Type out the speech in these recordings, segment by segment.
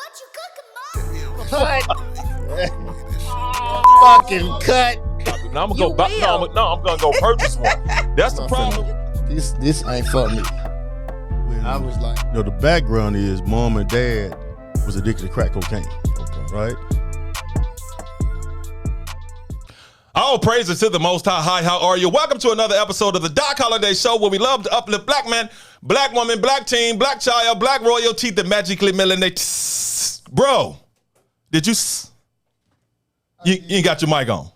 What you cooking, Mom? Fucking cut. Now I'm gonna go. I'm gonna go purchase one. That's the problem. This ain't for me. I was like, the background is mom and dad was addicted to crack cocaine. Okay. Right? All praises to the Most High. Hi, how are you? Welcome to another episode of the Doc Holliday Show, where we love to uplift black man, black woman, black teen, black child, black royalty that magically melanates. Bro, did you? You ain't got your mic on.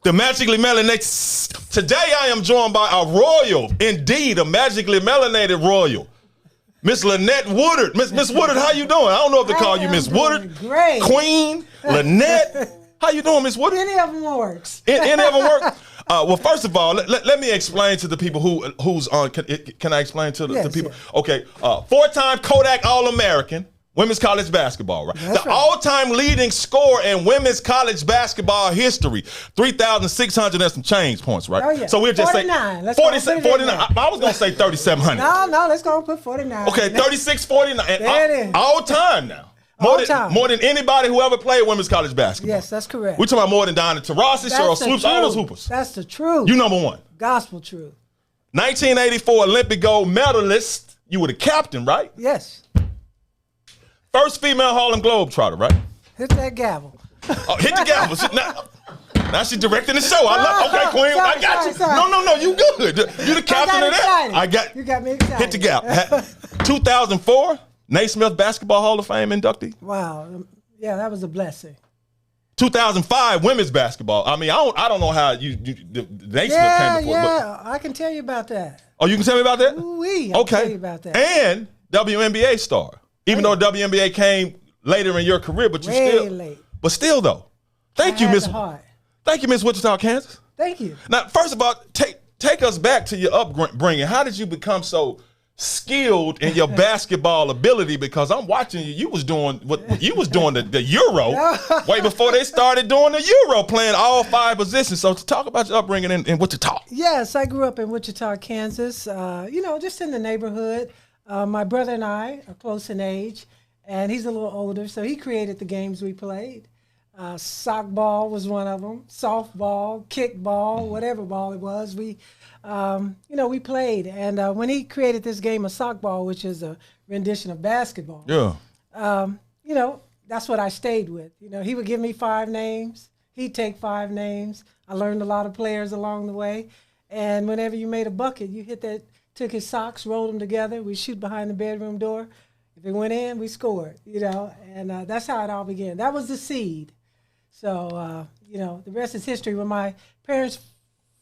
The magically melanated. Today I am joined by a royal, indeed, a magically melanated royal, Miss Lynette Woodard. Miss Woodard, how you doing? I don't know if they call you Miss Woodard, great. Queen, Lynette. How you doing, Miss Woodard? Any of them works. Any of them work? Well, first of all, let me explain to the people who's on. Can I explain to the people? Yes. Okay, 4-time Kodak All-American. Women's college basketball, right? That's the right. all-time leading scorer in women's college basketball history, 3,600 and some change points, right? Oh, yeah. So we'll just 49. say Let's go put it in 49. there. I was gonna say 3,700. No, let's go and put 49. Okay, 36-49. There it is. All time now. All time. More than anybody who ever played women's college basketball. Yes, that's correct. We're talking about more than Donna Taurasi, Cheryl That's the Swoops, all those truth. hoopers. That's the truth. You number one. Gospel truth. 1984 Olympic gold medalist. You were the captain, right? Yes. First female Harlem Globetrotter, right? Hit that gavel. Oh, hit the gavel. Now she's directing the show. I love. Okay, Queen, I got you. Sorry. No, you good. You the captain of that. You got me excited. Hit the gavel. 2004 Naismith Basketball Hall of Fame inductee. Wow. Yeah, that was a blessing. 2005 women's basketball. I mean, I don't know how the Naismith came before. Yeah, I can tell you about that. Oh, you can tell me about that? Ooh-wee, I can tell you about that. And WNBA star. Even though WNBA came later in your career, but you Way late. But still though. Thank you, I had Miss. the heart. Thank you, Miss Wichita, Kansas. Thank you. Now, first of all, take us back to your upbringing. How did you become so skilled in your basketball ability? Because I'm watching you. You was doing the Euro way before they started doing the Euro, playing all 5 positions. So to talk about your upbringing in Wichita. Yes, I grew up in Wichita, Kansas. Just in the neighborhood. My brother and I are close in age, and he's a little older, so he created the games we played. Sock ball was one of them, softball, kickball, whatever ball it was. We played. And when he created this game of sock ball, which is a rendition of basketball, that's what I stayed with. He would give me 5 names. He'd take 5 names. I learned a lot of players along the way. And whenever you made a bucket, you hit that. Took his socks, rolled them together. We shoot behind the bedroom door. If it went in, we scored, and that's how it all began. That was the seed. So, the rest is history. When my parents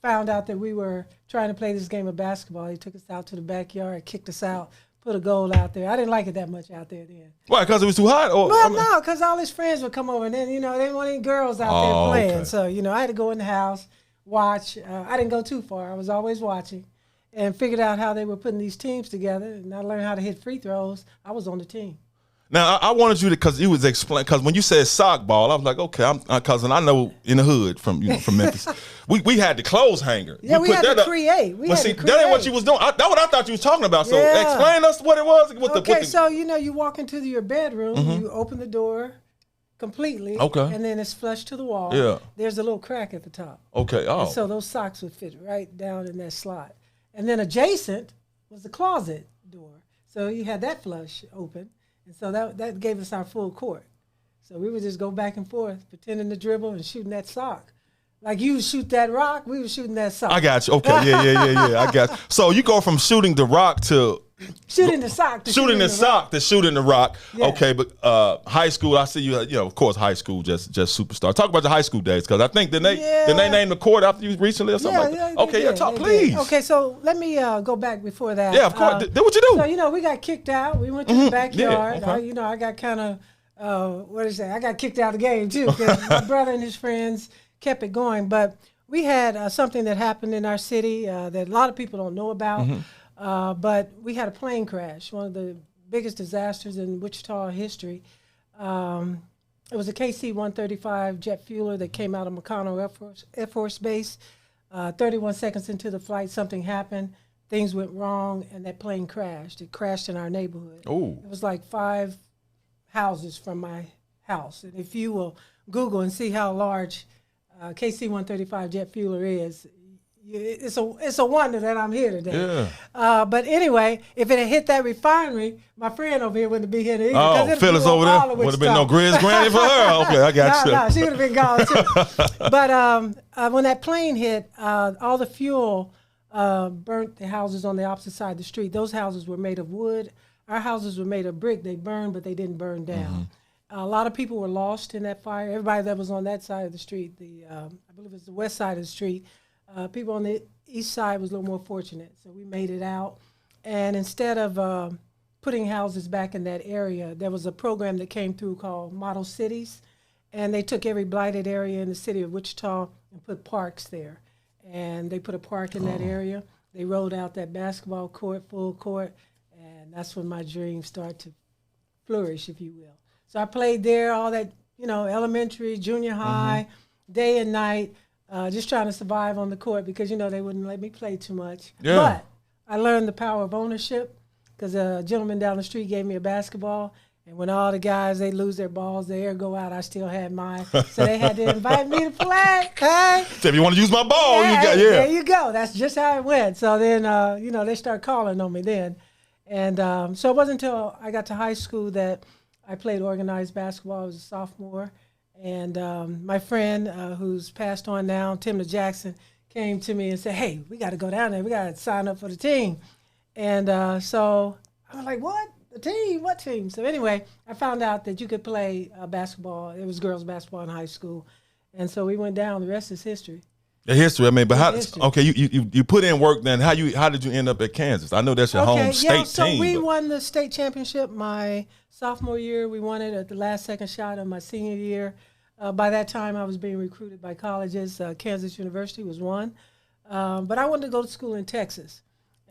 found out that we were trying to play this game of basketball, they took us out to the backyard, kicked us out, put a goal out there. I didn't like it that much out there then. Why, because it was too hot? No, because all his friends would come over, and then, they didn't want any girls out there playing. Okay. So, I had to go in the house, watch. I didn't go too far. I was always watching. And figured out how they were putting these teams together, and I learned how to hit free throws. I was on the team. Now I wanted you to, because you was explaining, because when you said sock ball, I was like, okay, because I know in the hood from Memphis, we had the clothes hanger. Yeah, we had to create. That ain't what you was doing. That's what I thought you was talking about. So explain us what it was. So you walk into your bedroom, you open the door completely, and then it's flush to the wall. Yeah. There's a little crack at the top. Okay. And so those socks would fit right down in that slot. And then adjacent was the closet door. So you had that flush open. And so that gave us our full court. So we would just go back and forth, pretending to dribble and shooting that sock. Like you would shoot that rock, we were shooting that sock. I got you. Okay, yeah. I got you. So you go from shooting the rock to shooting the sock. Shooting the sock to shooting the rock. Yeah. Okay, but high school, I see you. Of course, high school, just superstar. Talk about your high school days, because I think did they name the court after you recently or something like that? Okay, talk, please. Okay, so let me go back before that. Yeah, of course. Did what you do? So we got kicked out. We went to the backyard. Yeah, okay. I got kind of I got kicked out of the game too, because my brother and his friends kept it going. But we had something that happened in our city that a lot of people don't know about. But we had a plane crash, one of the biggest disasters in Wichita history. It was a KC-135 jet fueler that came out of McConnell Air Force Base. 31 seconds into the flight, something happened. Things went wrong, and that plane crashed. It crashed in our neighborhood. Oh. It was like 5 houses from my house. And if you will Google and see how large KC-135 jet fueler is, it's a wonder that I'm here today. Yeah. But anyway, if it had hit that refinery, my friend over here wouldn't be here either. Oh, Phyllis over there would have been no Grizz Granny for her. Okay, I got you. No, she would have been gone too. But when that plane hit, all the fuel burnt the houses on the opposite side of the street. Those houses were made of wood. Our houses were made of brick. They burned, but they didn't burn down. A lot of people were lost in that fire. Everybody that was on that side of the street, I believe it was the west side of the street, people on the east side was a little more fortunate. So we made it out. And instead of putting houses back in that area, there was a program that came through called Model Cities. And they took every blighted area in the city of Wichita and put parks there. And they put a park in that area. They rolled out that basketball court, full court. And that's when my dreams started to flourish, if you will. So I played there all that, elementary, junior high, day and night, just trying to survive on the court because, they wouldn't let me play too much. Yeah. But I learned the power of ownership because a gentleman down the street gave me a basketball. And when all the guys, they lose their balls, the air go out, I still had mine. So they had to invite me to play. Hey. So if you want to use my ball, There you go. That's just how it went. So then, they start calling on me then. And so it wasn't until I got to high school that I played organized basketball. I was a sophomore. And my friend, who's passed on now, Timna Jackson, came to me and said, hey, we got to go down there. We got to sign up for the team. And so I was like, what? The team? What team? So anyway, I found out that you could play basketball. It was girls basketball in high school. And so we went down. The rest is history. The history. I mean, but how? History. Okay, you put in work. Then how did you end up at Kansas? I know that's your home state so team. we won the state championship my sophomore year. We won it at the last second shot of my senior year. By that time, I was being recruited by colleges. Kansas University was one. But I wanted to go to school in Texas.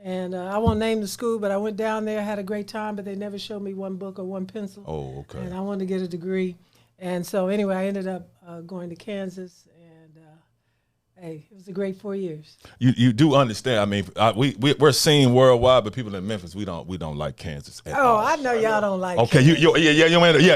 And I won't name the school, but I went down there, had a great time, but they never showed me one book or one pencil. Oh, okay. And I wanted to get a degree. And so anyway, I ended up going to Kansas. Hey, it was a great 4 years. You do understand? I mean, we're seen worldwide, but people in Memphis, we don't like Kansas at all. I know y'all don't like. Okay, Kansas.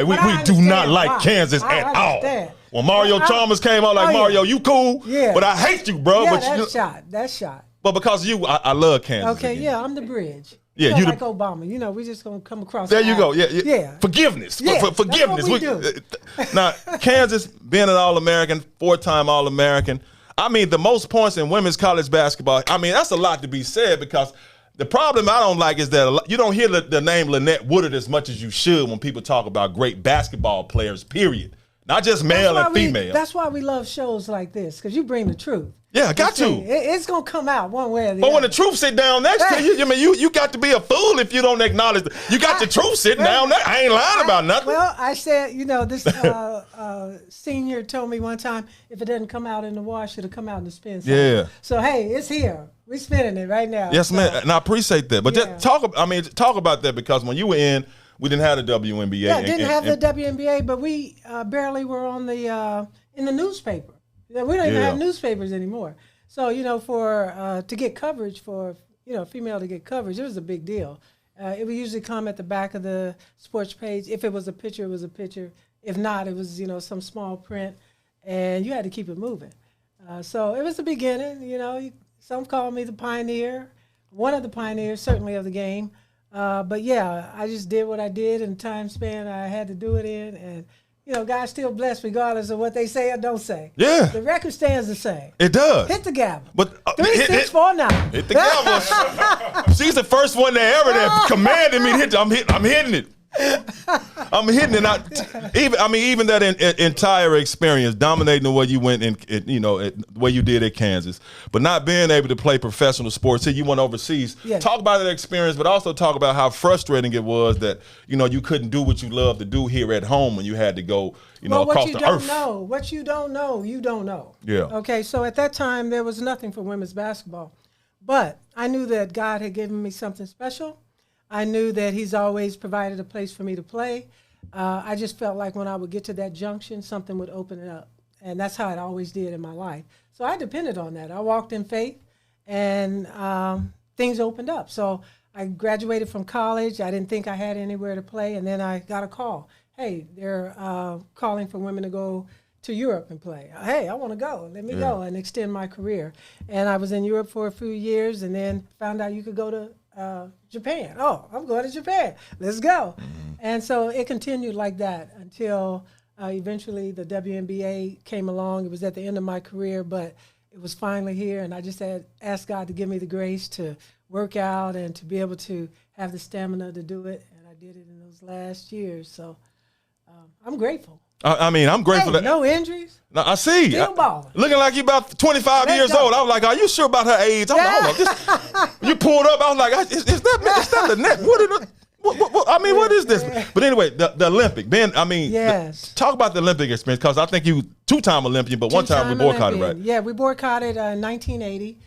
we do not like Kansas at all. When Mario Chalmers came out, Mario, you cool, but I hate you, bro. Yeah, but that's shot. But because of you, I love Kansas. Okay, again. yeah, I'm the bridge. Yeah, you like Obama. We just gonna come across. There you go. Yeah. Forgiveness. Yeah, forgiveness. That's what we do. Now, Kansas being an All-American, 4-time All-American. I mean, the most points in women's college basketball. I mean, that's a lot to be said because the problem I don't like is that you don't hear the name Lynette Woodard as much as you should when people talk about great basketball players, period. Not just male and female. That's why we love shows like this, because you bring the truth. Yeah, got to. It's going to come out one way or the other. But when the truth sit down next to you, I mean, you got to be a fool if you don't acknowledge it. You got the truth sitting down there. I ain't lying about nothing. Well, I said, this senior told me one time, if it doesn't come out in the wash, it'll come out in the spin cycle. Yeah. So, hey, it's here. We're spinning it right now. Yes, man, and I appreciate that. But just talk about that because when you were in, we didn't have the WNBA. Yeah, didn't have the WNBA, but we barely were on the in the newspaper. We don't even have newspapers anymore. So, for to get coverage for, female to get coverage, it was a big deal. It would usually come at the back of the sports page. If it was a picture, it was a picture. If not, it was, some small print. And you had to keep it moving. So it was the beginning, some call me the pioneer, one of the pioneers, certainly, of the game. But, yeah, I just did what I did in the time span I had to do it in. And, God's still blessed regardless of what they say or don't say. Yeah. The record stands the same. It does. Hit the gavel. But 3649. Hit the gavel. She's the first one that commanded me to hit. I'm hitting it. I'm hitting it. Even that entire experience, dominating the way you went the way you did at Kansas, but not being able to play professional sports. See, you went overseas. Yes. Talk about that experience, but also talk about how frustrating it was that you couldn't do what you love to do here at home when you had to go across the earth. What you don't know, you don't know. Yeah. Okay, so at that time there was nothing for women's basketball, but I knew that God had given me something special. I knew that he's always provided a place for me to play. I just felt like when I would get to that junction, something would open it up. And that's how it always did in my life. So I depended on that. I walked in faith, and things opened up. So I graduated from college. I didn't think I had anywhere to play. And then I got a call. hey, they're calling for women to go to Europe and play. Hey, I want to go. Let me go and extend my career. And I was in Europe for a few years and then found out you could go to Japan. Oh, I'm going to Japan. Let's go. And so it continued like that until eventually the WNBA came along. It was at the end of my career, but it was finally here. And I just had asked God to give me the grace to work out and to be able to have the stamina to do it. And I did it in those last years. So I'm grateful. I mean, I'm grateful that no injuries. No, I see. Still balling. Looking like you about 25 years old. I was like, are you sure about her age? I'm like, hold on. You pulled up. I was like, is that Lynette? What is this? But anyway, the Olympic. Ben, I mean, talk about the Olympic experience, because I think you two-time Olympian, but one time we boycotted, right? Yeah, we boycotted in 1980.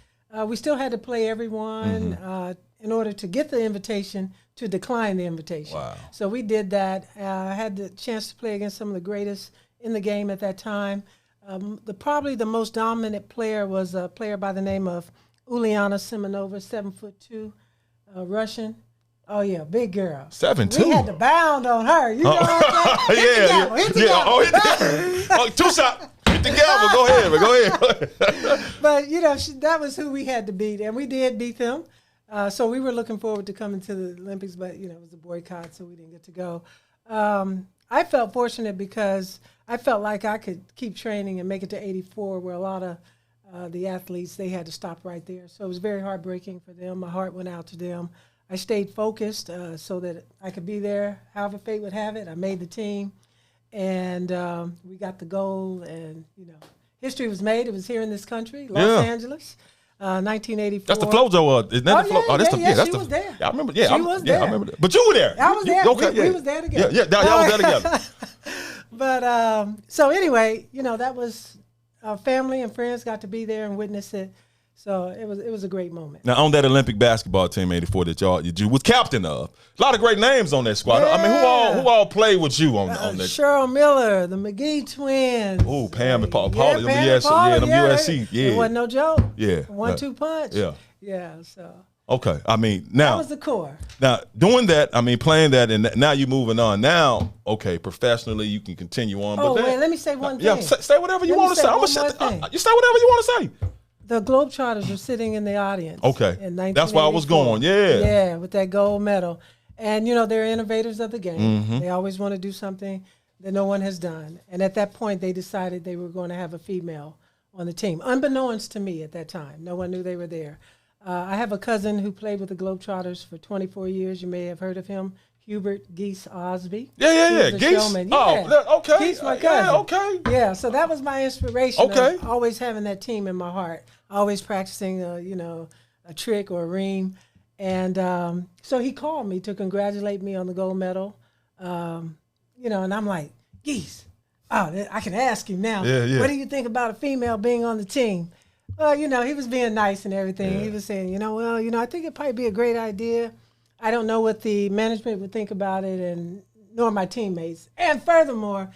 We still had to play everyone in order to get the invitation to decline the invitation. Wow. So we did that. I had the chance to play against some of the greatest in the game at that time. Probably the most dominant player was a player by the name of Uliana Simonova, 7'2", Russian. Oh yeah, big girl. 7'2". We had to bound on her. You know what I'm saying? Hit the gavel. Oh, 2 shots. Hit the gavel. Go ahead. But that was who we had to beat, and we did beat them. So we were looking forward to coming to the Olympics, but it was a boycott, so we didn't get to go. I felt fortunate because I felt like I could keep training and make it to 84, where a lot of the athletes, they had to stop right there. So it was very heartbreaking for them. My heart went out to them. I stayed focused so that I could be there however fate would have it. I made the team, and we got the gold, and history was made. It was here in this country, Los Angeles. 1984. That's the FloJo. Isn't that the Flo? That's the was there. Yeah, I remember. She was there. I remember that. But you were there. I was there. Okay, we was there together. Yeah, y'all was there together. But so anyway, that was family and friends got to be there and witness it. So it was a great moment. Now, on that Olympic basketball team, 84, that you was captain of, a lot of great names on that squad. Yeah. I mean, who all played with you on that? Cheryl Miller, the McGee twins. Oh, Pam and Paul. Yeah, Them Pam and Paul, USC. Yeah. It wasn't no joke. Yeah. 1-2 punch. Yeah. Yeah, so. Okay, I mean, now. That was the core. Now, doing that, I mean, playing that, and now you're moving on. Now, okay, professionally, you can continue on. Oh, wait, let me say one thing. Yeah, say whatever you want to say. You say whatever you want to say. The Globetrotters were sitting in the audience. Okay. In 1984. That's why I was going. Yeah. Yeah, with that gold medal. And, they're innovators of the game. They always want to do something that no one has done. And at that point, they decided they were going to have a female on the team, unbeknownst to me at that time. No one knew they were there. I have a cousin who played with the Globetrotters for 24 years. You may have heard of him, Hubert Geese Osby. Yeah. Geese? Showman. Oh, okay. Geese, my cousin. Yeah, okay. Yeah, so that was my inspiration. Okay. Of always having that team in my heart. Always practicing, a trick or a ream. And so he called me to congratulate me on the gold medal. And I'm like, Geese, I can ask him now. Yeah. What do you think about a female being on the team? Well, he was being nice and everything. Yeah. He was saying, I think it'd probably be a great idea. I don't know what the management would think about it, and nor my teammates. And furthermore,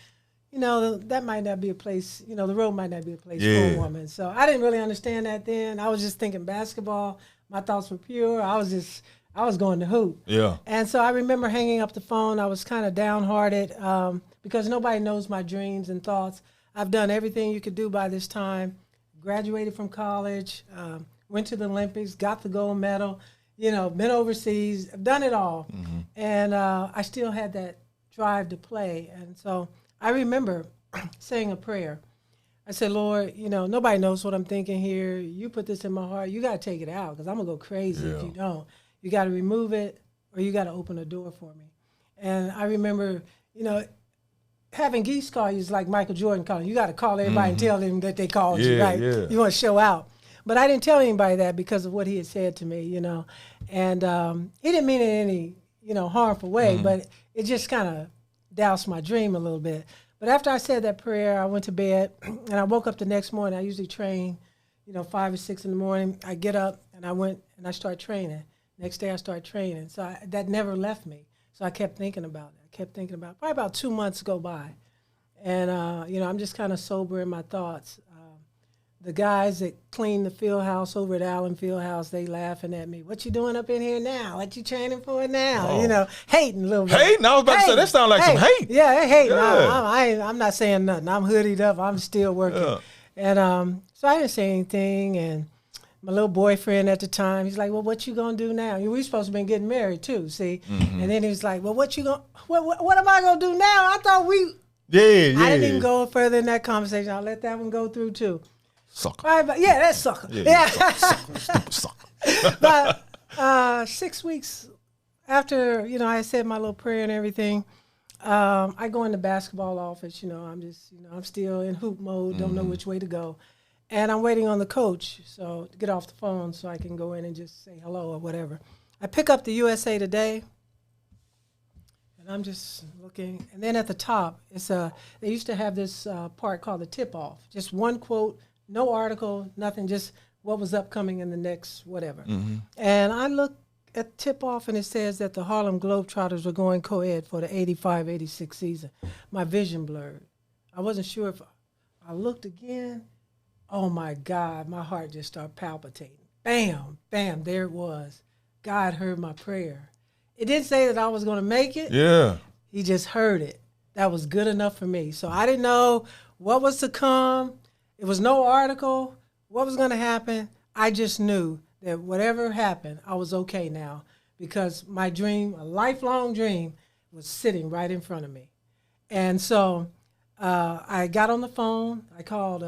that might not be a place, the road might not be a place for a woman. So I didn't really understand that then. I was just thinking basketball. My thoughts were pure. I was going to hoop. Yeah. And so I remember hanging up the phone. I was kind of downhearted because nobody knows my dreams and thoughts. I've done everything you could do by this time. Graduated from college, went to the Olympics, got the gold medal, been overseas, I've done it all. And I still had that drive to play. And so I remember saying a prayer. I said, Lord, nobody knows what I'm thinking here. You put this in my heart. You got to take it out because I'm going to go crazy if you don't. You got to remove it or you got to open a door for me. And I remember, having Geese call you is like Michael Jordan calling. You got to call everybody and tell them that they called you, right? Yeah. You want to show out. But I didn't tell anybody that because of what he had said to me, And he didn't mean it in any, harmful way, but it just kind of doused my dream a little bit. But after I said that prayer, I went to bed, and I woke up the next morning. I usually train, 5 or 6 in the morning. I get up, and I went, and I start training. Next day, I start training. So that never left me. So I kept thinking about it. Probably about 2 months go by. And, I'm just kind of sober in my thoughts. the guys that clean the field house over at Allen Field House, they laughing at me. What you doing up in here now? What you training for now? Oh. You know, hating a little bit. Hating? I was about to say, that sound like some hate. Yeah, they hating. Yeah. I'm not saying nothing. I'm hoodied up. I'm still working. Yeah. And so I didn't say anything. And my little boyfriend at the time, he's like, well, what you going to do now? We supposed to be getting married too, see? Mm-hmm. And then he was like, well, what am I going to do now? I thought Yeah. I didn't even go further in that conversation. I'll let that one go through too. Sucker. All right, but yeah, that's sucker. Yeah. Stupid sucker. But 6 weeks after, I said my little prayer and everything, I go in the basketball office. I'm still in hoop mode, don't know which way to go. And I'm waiting on the coach to get off the phone so I can go in and just say hello or whatever. I pick up the USA Today, and I'm just looking. And then at the top, they used to have this part called the tip-off, just one quote, no article, nothing, just what was upcoming in the next whatever. Mm-hmm. And I look at tip-off, and it says that the Harlem Globetrotters were going co-ed for the 85-86 season. My vision blurred. I wasn't sure if I looked again. Oh, my God, my heart just started palpitating. Bam, bam, there it was. God heard my prayer. It didn't say that I was going to make it. Yeah. He just heard it. That was good enough for me. So I didn't know what was to come. It was no article, what was going to happen. I just knew that whatever happened, I was okay now because my dream, a lifelong dream, was sitting right in front of me. And so I got on the phone. I called,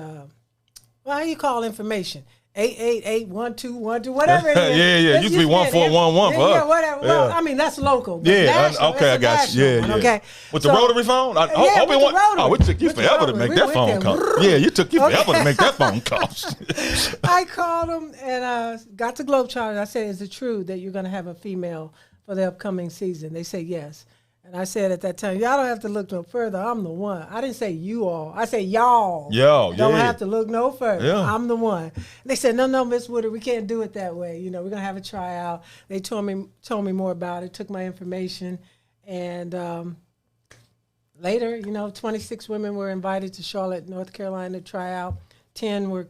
how you call information? 888-1212, whatever it is. Yeah. It used to be 1411 for us. Yeah, whatever. Yeah. Well, I mean, that's local. But Yeah, national, okay, I got you. Yeah, one, yeah. Okay. With the rotary phone? With the rotary. It took you With the forever to rotary. make We that went phone there. call. Yeah, you took you forever to make that phone call. I called them and got to Globetrotter. I said, is it true that you're going to have a female for the upcoming season? They said yes. And I said at that time, y'all don't have to look no further. I'm the one. I didn't say you all. I said y'all. Y'all, don't yeah. have to look no further. Yeah. I'm the one. And they said, no, Miss Woodard, we can't do it that way. We're going to have a tryout. They told me more about it, took my information. And later, 26 women were invited to Charlotte, North Carolina to try out. 10 were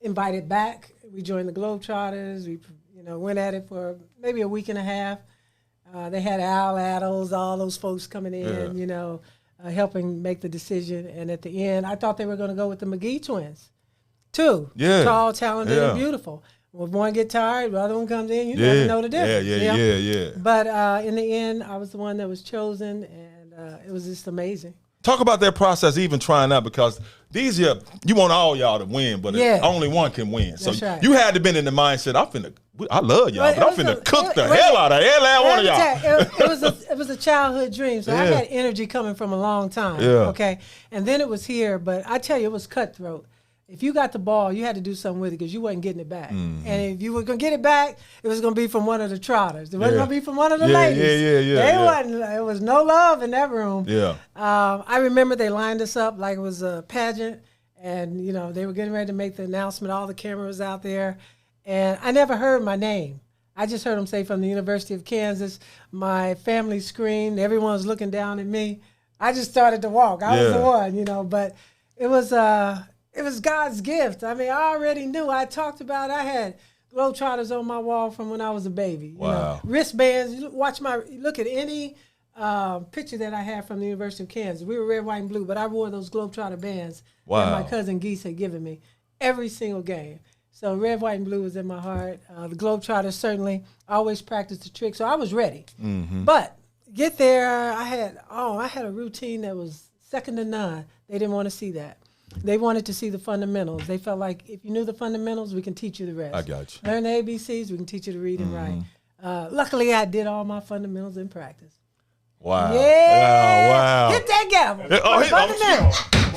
invited back. We joined the Globetrotters. We went at it for maybe a week and a half. They had Al Addles, all those folks coming in, helping make the decision. And at the end, I thought they were going to go with the McGee twins, too. Yeah. Tall, talented, and beautiful. When one get tired, the other one comes in, you never know the difference. Yeah. But in the end, I was the one that was chosen, and it was just amazing. Talk about that process, even trying out, because these year you want all y'all to win, but only one can win. So right. you had to been in the mindset, I love y'all, but I'm finna cook the hell out of every last one of y'all. It was a childhood dream, so I had energy coming from a long time. Yeah. Okay, and then it was here, but I tell you, it was cutthroat. If you got the ball, you had to do something with it because you wasn't getting it back. Mm-hmm. And if you were going to get it back, it was going to be from one of the trotters. It wasn't going to be from one of the ladies. Wasn't. It was no love in that room. Yeah. I remember they lined us up like it was a pageant, and they were getting ready to make the announcement. All the cameras out there, and I never heard my name. I just heard them say from the University of Kansas. My family screamed. Everyone was looking down at me. I just started to walk. I was the one, but it was. It was God's gift. I mean, I already knew. I talked about. I had Globetrotters on my wall from when I was a baby. Wow. Wristbands. Look at any picture that I had from the University of Kansas. We were red, white, and blue, but I wore those Globetrotter bands that my cousin Geese had given me every single game. So red, white, and blue was in my heart. The Globetrotters certainly always practiced the trick, so I was ready. Mm-hmm. But get there, I had a routine that was second to none. They didn't want to see that. They wanted to see the fundamentals. They felt like if you knew the fundamentals, we can teach you the rest. I got you. Learn the ABCs, we can teach you to read and write. Luckily, I did all my fundamentals in practice. Wow. Yeah. Wow. Hit that gavel.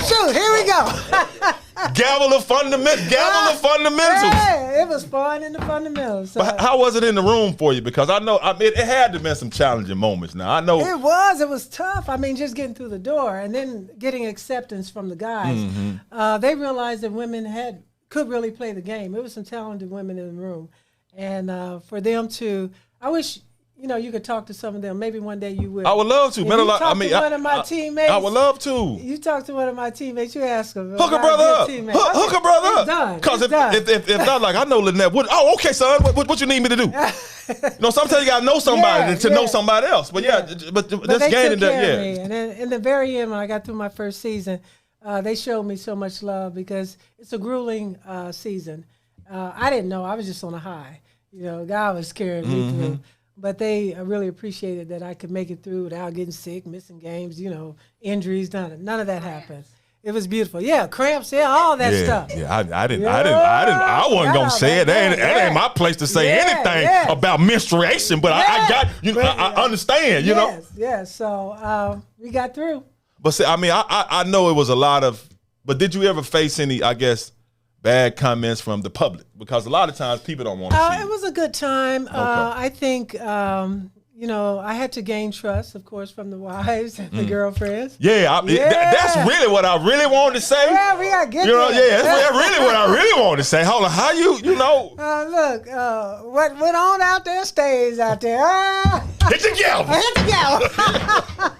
Shoot, here we go. Gavel of fundamentals. Hey, it was fun in the fundamentals. So. But how was it in the room for you? Because I know it had to have been some challenging moments. Now I know it was tough. I mean, just getting through the door and then getting acceptance from the guys. Mm-hmm. They realized that women could really play the game. There was some talented women in the room, and for them to, I wish you could talk to some of them. Maybe one day you will. I would love to. If Man, you I talk mean, to one of my teammates. I would love to. You talk to one of my teammates. You ask them. Hook a brother up. Hook a brother up. Because if not, like I know Lynette. Okay, son. What you need me to do? Sometimes you gotta know somebody to know somebody else. But but that's gaining that. Yeah. Me. And then in the very end, when I got through my first season, they showed me so much love because it's a grueling season. I didn't know. I was just on a high. God was carrying me through. But they really appreciated that I could make it through without getting sick, missing games, injuries, none of that happened. It was beautiful. Yeah, cramps, all that stuff. Yeah, I wasn't gonna say it. That ain't my place to say anything about menstruation, but I understand, Yes. So we got through. But see, I mean, I know it was a lot of, but did you ever face any, I guess, bad comments from the public? Because a lot of times people don't want to see it. It was a good time. Okay. I think, I had to gain trust, of course, from the wives and the girlfriends. Yeah, that's really what I really wanted to say. Yeah, we got to get that's really what I really wanted to say. Hold on, how look, what went on out there stays out there. Hit the gavel. Hit the gavel.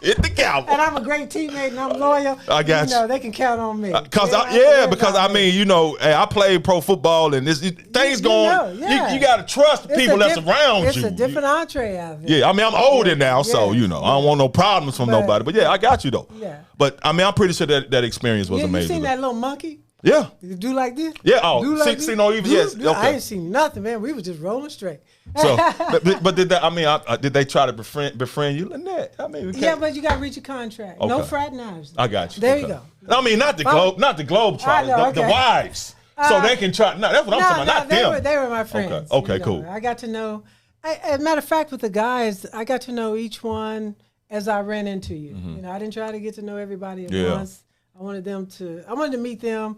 Hit the gavel. And I'm a great teammate and I'm loyal. I got you. They can count on me. Because I mean, I played pro football and things going. You got to trust the people that's around you. It's a different entree out there. Yeah, I mean, I'm older now, so I don't want no problems from nobody. But I got you though. Yeah. But I mean, I'm pretty sure that experience was amazing. You seen that little monkey? Yeah. You do like this? Yeah. Oh, see no even yes. Okay. I ain't seen nothing, man. We was just rolling straight. So, but did that? I mean, did they try to befriend you, Lynette? I mean, but you got to read your contract. Okay. No fraternize. I got you. There you go. I mean, not the Globetrotters, the wives. So they can try. No, that's what I'm talking about. Not them. They were my friends. Okay, cool. I got to know. As a matter of fact, with the guys, I got to know each one as I ran into you. Mm-hmm. I didn't try to get to know everybody at once. I wanted to meet them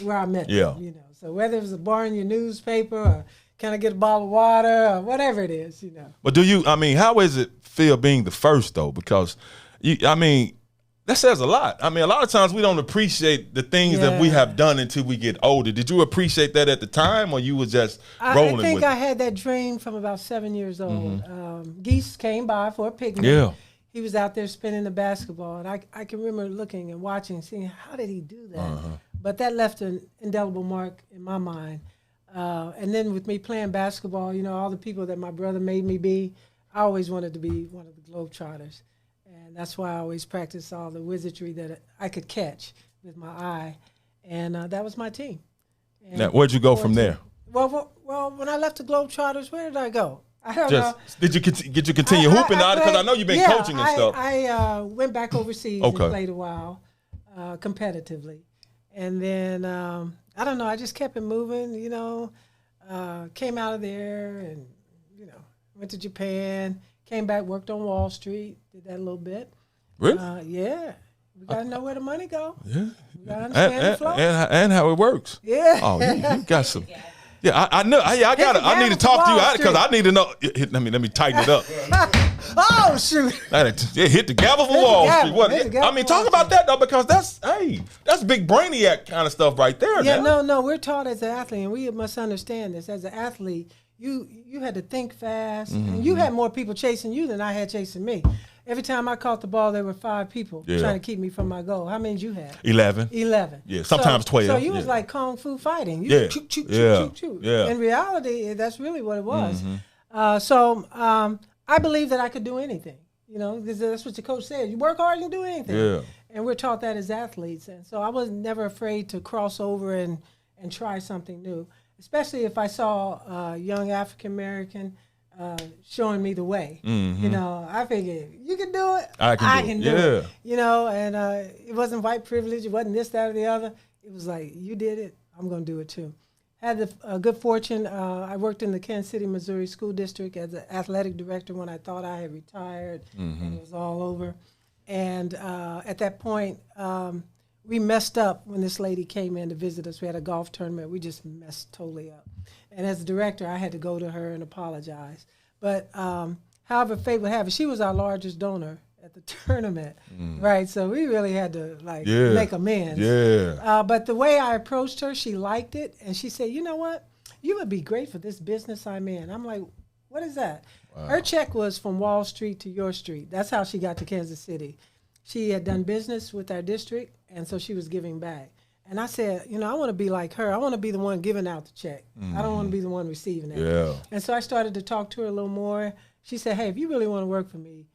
where I met them. So whether it was a bar in your newspaper or can I get a bottle of water or whatever it is, But how is it feel being the first though? Because that says a lot. I mean, a lot of times we don't appreciate the things that we have done until we get older. Did you appreciate that at the time, or you was just rolling with it? I think I had that dream from about 7 years old. Geese came by for a picnic. Yeah. He was out there spinning the basketball, and I can remember looking and watching, seeing how did he do that? But that left an indelible mark in my mind. And then with me playing basketball, all the people that my brother made me be, I always wanted to be one of the Globetrotters. And that's why I always practiced all the wizardry that I could catch with my eye. And that was my team. And now, where'd you go from there? Well, when I left the Globetrotters, where did I go? I don't know. Did you continue hooping out? Because I know you've been coaching and stuff. I went back overseas and played a while competitively. And then, I don't know, I just kept it moving, came out of there and, went to Japan, came back, worked on Wall Street, did that a little bit. Really? Yeah. We got to know where the money go. Yeah. We got to understand the flow. And how it works. Yeah. Oh, you got some. Yeah, I know. I need to talk to you because I need to know. Let me tighten it up. Oh shoot! Hit the gavel for Wall Street. I mean, talk about that though, because that's big brainiac kind of stuff right there. Yeah, no, we're taught as an athlete, and we must understand this. As an athlete, you had to think fast, and you had more people chasing you than I had chasing me. Every time I caught the ball, there were 5 people trying to keep me from my goal. How many did you have? 11. Yeah, sometimes 12. So you was like kung fu fighting. You shoot. Yeah. In reality, that's really what it was. So I believe that I could do anything. Because that's what your coach said. You work hard, you can do anything. Yeah. And we're taught that as athletes. And so I was never afraid to cross over and try something new, especially if I saw a young African American showing me the way. I figured you can do it. I can do it. And it wasn't white privilege. It wasn't this, that, or the other. It was like, you did it. I'm going to do it too. Had the good fortune. I worked in the Kansas City, Missouri School District as an athletic director when I thought I had retired and it was all over. And at that point, we messed up when this lady came in to visit us. We had a golf tournament. We just messed totally up. And as a director, I had to go to her and apologize. But however fate would have it, she was our largest donor at the tournament, right? So we really had to make amends. Yeah. But the way I approached her, she liked it. And she said, you know what? You would be great for this business I'm in. I'm like, what is that? Her check was from Wall Street to your street. That's how she got to Kansas City. She had done business with our district, and so she was giving back. And I said, I want to be like her. I want to be the one giving out the check. I don't want to be the one receiving it. Yeah. And so I started to talk to her a little more. She said, hey, if you really want to work for me,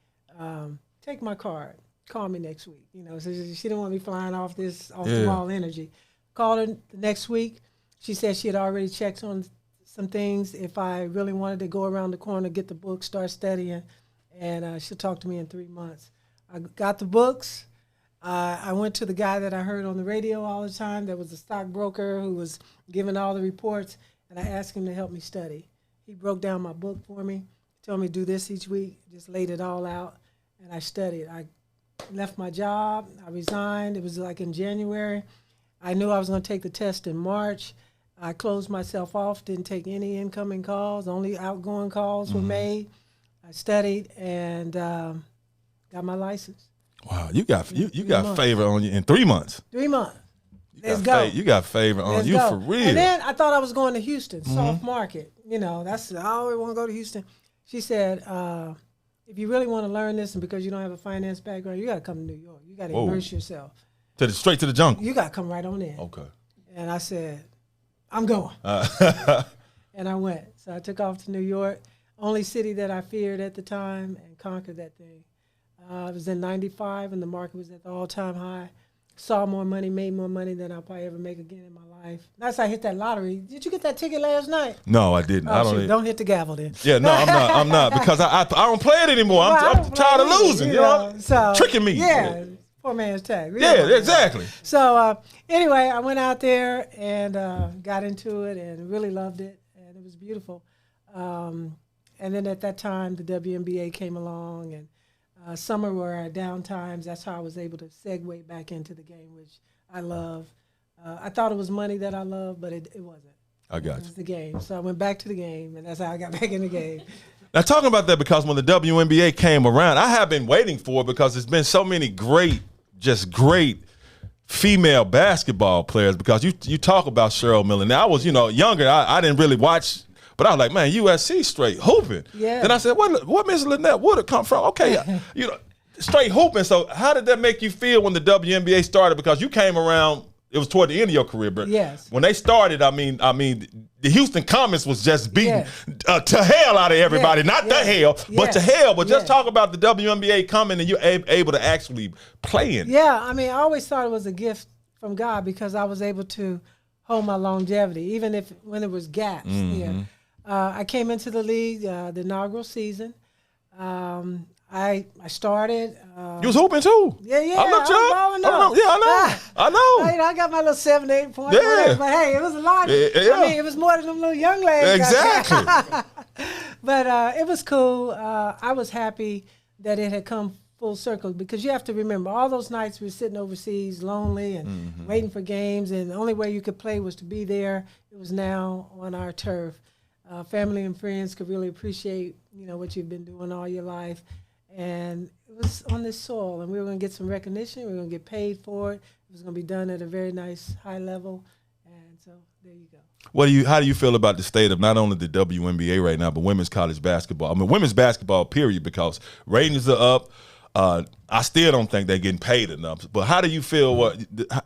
take my card. Call me next week. So she didn't want me flying off the wall energy. Called her the next week. She said she had already checked on some things if I really wanted to go around the corner, get the book, start studying, and she'll talk to me in 3 months. I got the books. I went to the guy that I heard on the radio all the time that was a stockbroker who was giving all the reports, and I asked him to help me study. He broke down my book for me, told me to do this each week, just laid it all out, and I studied. I left my job. I resigned. It was like in January. I knew I was going to take the test in March. I closed myself off, didn't take any incoming calls. Only outgoing calls were made. I studied and got my license. Wow, you got favor on you in 3 months. 3 months. Let's go. You got favor on Let's you go. for real. And then I thought I was going to Houston, soft market. That's I always want to go to Houston. She said, if you really want to learn this, and because you don't have a finance background, you got to come to New York. You got to immerse yourself. Straight to the jungle. You got to come right on in. Okay. And I said, I'm going. And I went. So I took off to New York, only city that I feared at the time, and conquered that thing. It was in 95, and the market was at the all-time high. Saw more money, made more money than I'll probably ever make again in my life. That's how I hit that lottery. Did you get that ticket last night? No, I didn't. Don't hit the gavel then. Yeah, no, I'm not because I don't play it anymore. I'm tired of losing. So, tricking me. Yeah, poor man's tag. Yeah, exactly. So anyway, I went out there and got into it and really loved it, and it was beautiful. And then at that time, the WNBA came along, and summer were our down times. That's how I was able to segue back into the game, which I love. I thought it was money that I loved, but it wasn't. I got you. It was the game. So I went back to the game, and that's how I got back in the game. Now, talking about that, because when the WNBA came around, I have been waiting for it because there's been so many great female basketball players. Because you talk about Cheryl Miller. Now, I was, younger. I didn't really watch. But I was like, man, USC straight hooping. Yeah. Then I said, what Miss Lynette Woodard come from? Okay, straight hooping. So how did that make you feel when the WNBA started? Because you came around, it was toward the end of your career, but when they started, I mean, the Houston Comets was just beating to hell out of everybody. Not the hell, but to hell. But just talk about the WNBA coming and you're able to actually play in. Yeah, I mean, I always thought it was a gift from God because I was able to hold my longevity, even when there was gaps here. I came into the league the inaugural season. I started. You was hooping too. Yeah. I looked up. I know. I got my little 7, 8 points. Yeah. But hey, it was a lot. Yeah. I mean, it was more than them little young ladies. Exactly. But it was cool. I was happy that it had come full circle because you have to remember all those nights we were sitting overseas lonely and waiting for games, and the only way you could play was to be there. It was now on our turf. Family and friends could really appreciate, what you've been doing all your life. And it was on this soil, and we were going to get some recognition. We were going to get paid for it. It was going to be done at a very nice high level. And so there you go. How do you feel about the state of not only the WNBA right now, but women's college basketball? I mean, women's basketball, period, because ratings are up. I still don't think they're getting paid enough. But how do you feel?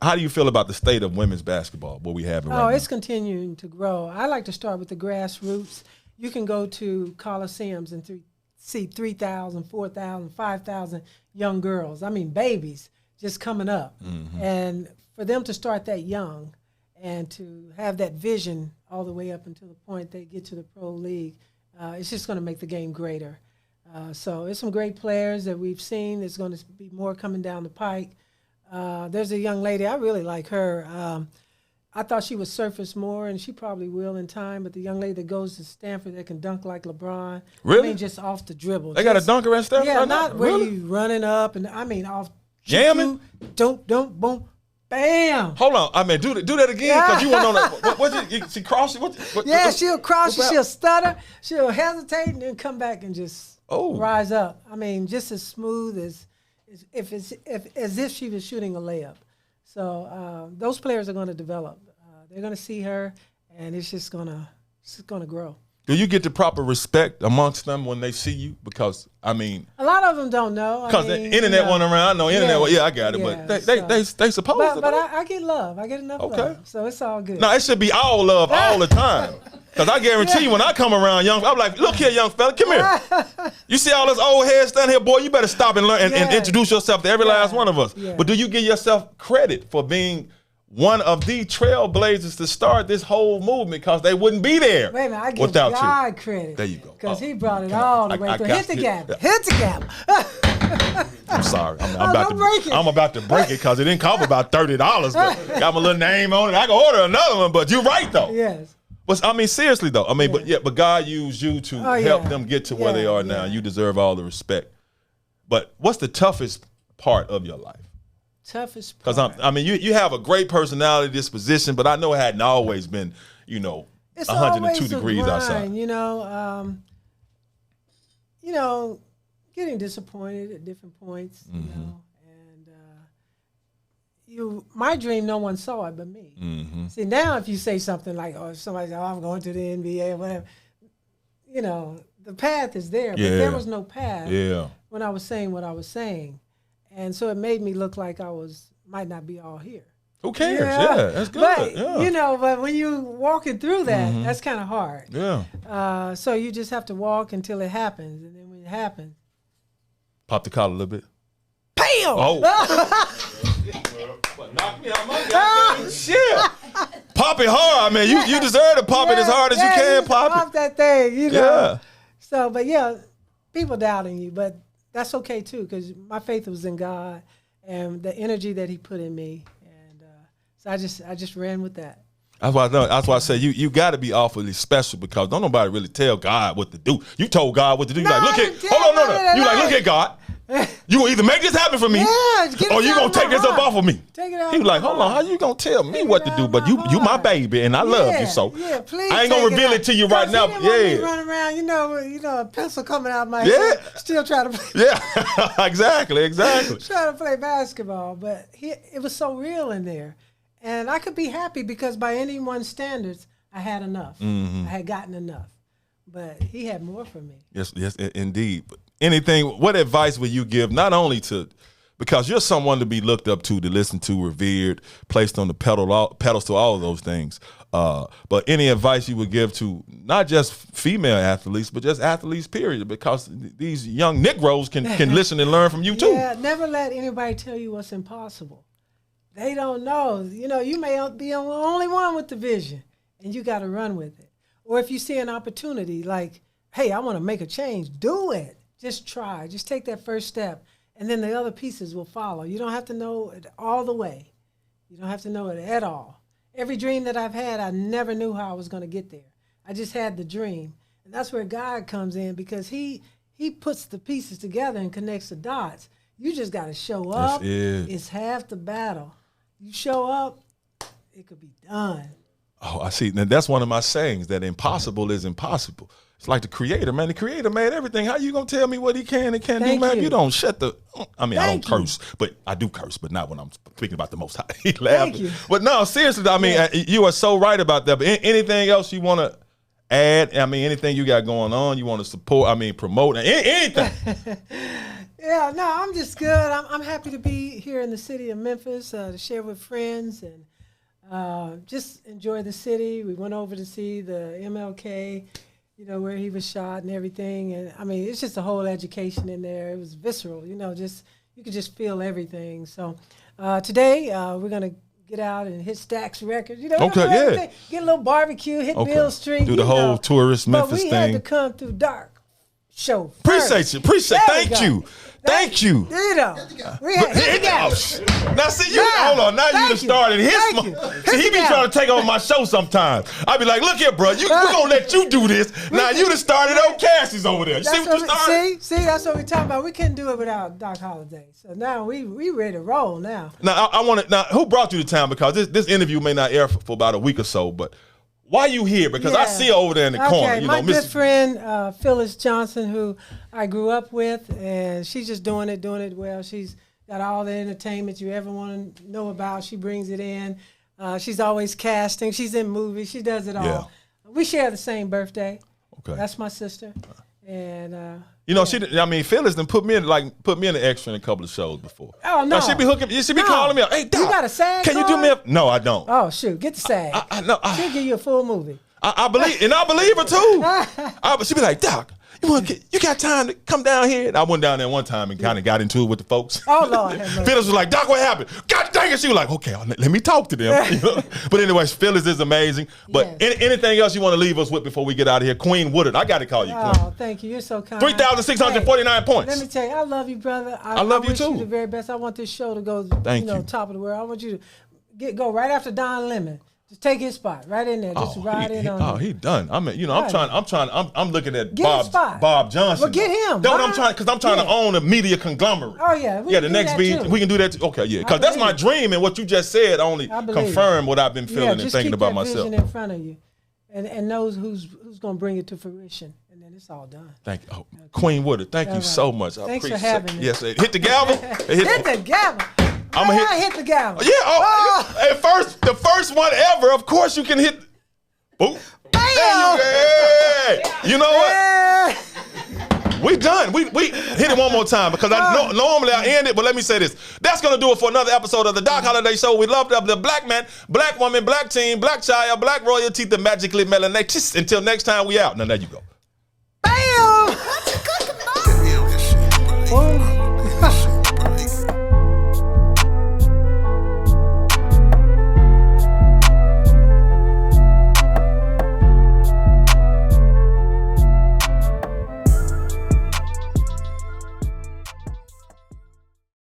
How do you feel about the state of women's basketball? What we have right now? It's continuing to grow. I like to start with the grassroots. You can go to coliseums and see 3,000, 4,000, 5,000 young girls. I mean, babies just coming up, and for them to start that young and to have that vision all the way up until the point they get to the pro league, it's just going to make the game greater. So there's some great players that we've seen. There's going to be more coming down the pike. There's a young lady, I really like her. I thought she would surface more, and she probably will in time, but the young lady that goes to Stanford that can dunk like LeBron. Really? I mean, just off the dribble. They got a dunker at Stanford? Yeah, right not now? where Really? you running up, and I mean off. Jamming? Don't, boom, bam. Hold on. I mean, do that again, because you weren't on that. What she crossed you? She'll cross you, she'll stutter, she'll hesitate, and then come back and just rise up. I mean, just as smooth as if she was shooting a layup. So those players are going to develop. They're going to see her, and it's just going to grow. Do you get the proper respect amongst them when they see you? Because I mean, a lot of them don't know. Because the internet went around. I know internet. Yeah, Yeah, I got it. yeah, But so- they supposed to. But I get love. I get enough love. So it's all good. No, it should be all love all the time. Because I guarantee you, when I come around, I'm like, look here, young fella, come here. You see all this old head standing here, boy, you better stop and learn and introduce yourself to every last one of us. Yeah. But do you give yourself credit for being one of the trailblazers to start this whole movement? Because they wouldn't be there Wait a minute, I give without God you. credit. There you go. Because he brought it all the way through. Hit the gap. Hit the gap. I'm sorry. I'm don't about to break it because it didn't cost about $30, but got my little name on it. I can order another one, but you're right though. Yes. But I mean, seriously though. I mean, but God used you to help them get to where they are now. You deserve all the respect. But what's the toughest part of your life? Toughest part. Because I mean, you have a great personality, disposition, but I know it hadn't always been, It's 102 degrees grind, outside. Getting disappointed at different points, and my dream, no one saw it but me. Mm-hmm. See, now if you say something like, if somebody says, I'm going to the NBA or whatever, the path is there, but there was no path when I was saying what I was saying. And so it made me look like I might not be all here. Who cares? Yeah, that's good. But, but when you walking through that, that's kind of hard. Yeah. So you just have to walk until it happens. And then when it happens, Pop the collar a little bit. bam! Oh. Knock me out my goddamn shit. Pop it hard. I mean, you deserve to pop it as hard as you can pop it. That thing, Yeah. So, but people doubting you, but that's okay too, because my faith was in God and the energy that He put in me, and so I just ran with that. That's why I say you got to be awfully special, because don't nobody really tell God what to do. You told God what to do. You No, like, look I at, didn't hold on, tell no. You like, God. look at God. You gonna either make this happen for me, get or it you out gonna of take my this up heart. off of me. Take it out He was of like, my hold on, heart. how you gonna tell me Take what it to out do? of But my you my heart. baby, and I love you, so Yeah, please. I ain't gonna reveal it to you right now. He didn't want me Yeah. running around, a pencil coming out my Yeah. head, still trying to play. Yeah, exactly. Trying to play basketball, but it was so real in there, and I could be happy because by anyone's standards, I had enough. I had gotten enough, but He had more for me. Yes, indeed. What advice would you give, not only because you're someone to be looked up to listen to, revered, placed on the pedestal, all of those things, but any advice you would give to not just female athletes, but just athletes, period, because these young Negroes can listen and learn from you too. Yeah, never let anybody tell you what's impossible. They don't know. You may be the only one with the vision, and you got to run with it. Or if you see an opportunity, like, hey, I want to make a change, do it. Just try. Just take that first step, and then the other pieces will follow. You don't have to know it all the way. You don't have to know it at all. Every dream that I've had, I never knew how I was going to get there. I just had the dream. And that's where God comes in, because he puts the pieces together and connects the dots. You just got to show up. It's half the battle. You show up, it could be done. Oh, I see. Now, that's one of my sayings, that impossible is impossible. It's like the Creator, man. The Creator made everything. How you going to tell me what He can and can't do, man? You don't shut the... I mean, I don't curse, but I do curse, but not when I'm speaking about the Most High. He laughed. But no, seriously, I mean, you are so right about that. But anything else you want to add? I mean, anything you got going on, you want to support, promote, anything? Yeah, no, I'm just good. I'm happy to be here in the city of Memphis, to share with friends and just enjoy the city. We went over to see the MLK, where he was shot and everything. And I mean, it's just a whole education in there. It was visceral, just you could just feel everything. So today we're going to get out and hit Stax Records. Okay, get a little barbecue, hit Bill Street. Do the whole tourist Memphis thing. But we had to come through dark show. Appreciate you. Thank you. Thank you. We had Now see you. Hold on. Now you done started his. See, he be trying to take over my show sometimes. I be like, look here, bro. We're gonna let you do this. Now you done started on Cassie's over there. You see what you started? See, that's what we talking about. We couldn't do it without Doc Holliday. So now we ready to roll now. Now I want to. Now who brought you to town? Because this interview may not air for about a week or so, but. Why you here? Because I see her over there in the corner. My good friend Phyllis Johnson, who I grew up with, and she's just doing it well. She's got all the entertainment you ever want to know about. She brings it in. She's always casting. She's in movies. She does it all. We share the same birthday. Okay. That's my sister. And you know, Phyllis done put me in an extra in a couple of shows before. Oh no, now, she be calling me up. Hey, Doc, you got a SAG can you do me no, I don't. Oh shoot, get the SAG. No, She'll give you a full movie. I believe her too. She be like, Doc, you got time to come down here? And I went down there one time and kind of got into it with the folks. Oh Lord, have mercy. Phyllis was like, Doc, what happened? God dang it! She was like, okay, let me talk to them. You know? But anyways, Phyllis is amazing. But anything else you want to leave us with before we get out of here? Queen Woodard, I got to call you Queen. Oh, thank you. You're so kind. 3,649 points. Let me tell you, I love you, brother. I love you wish too. You the very best. I want this show to go, Thank you. top of the world. I want you to go right after Don Lemon. Just take his spot right in there. Just ride in on him. Oh, he done. I mean, I'm looking at Get Bob Johnson. Well, get him. That's what I'm trying, because I'm trying to own a media conglomerate. Oh, yeah. We can the do next that beat, too. we can do that too. Okay, yeah. Because that's my dream, and what you just said only confirmed what I've been feeling and thinking about myself. Just keep that vision in front of you and knows who's going to bring it to fruition. And then it's all done. Thank you. Oh, Queen Woodard, thank you so much. I Thanks for appreciate having it. me. Yes, hit the gavel. Hit the gavel. I hit the gavel. Yeah. Hey, the first one ever. Of course you can hit. Boom. Bam! You know what? We done. We hit it one more time because normally I end it, but let me say this. That's going to do it for another episode of the Doc Holliday Show. We love the black man, black woman, black teen, black child, black royalty, the magically melanated. Until next time, we out. Now, there you go. Bam! Boom.